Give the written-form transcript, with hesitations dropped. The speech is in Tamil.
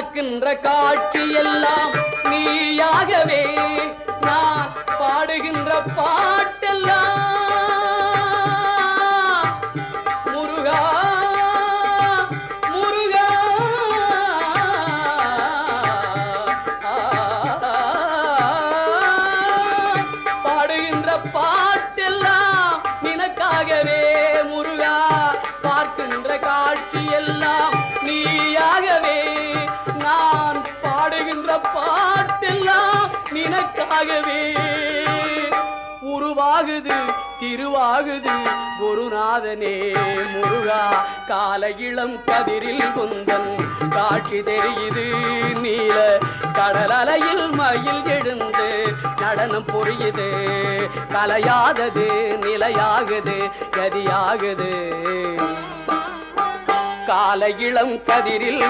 பார்க்கின்ற காட்சி எல்லாம் நீயாகவே நான் பாடுகின்ற பாட்டெல்லாம் முருகா முருகா பாடுகின்ற பாட்டெல்லாம் நினக்காகவே முருகா பார்க்கின்ற காட்சி எல்லாம் நீயாகவே நான் பாடுகின்ற பாட்டெல்லாம் நினக்காகவே உருவாகுது திருவாகுது குருநாதனே முருகா கால இளம் கதிரில் குந்தன் காட்சி தெரியுது நீல கடல் அலையில் மயில் எழுந்து நடனம் புரியுது கலையாதது நிலையாகுது கதியாகுது கால இளம் கதிரில்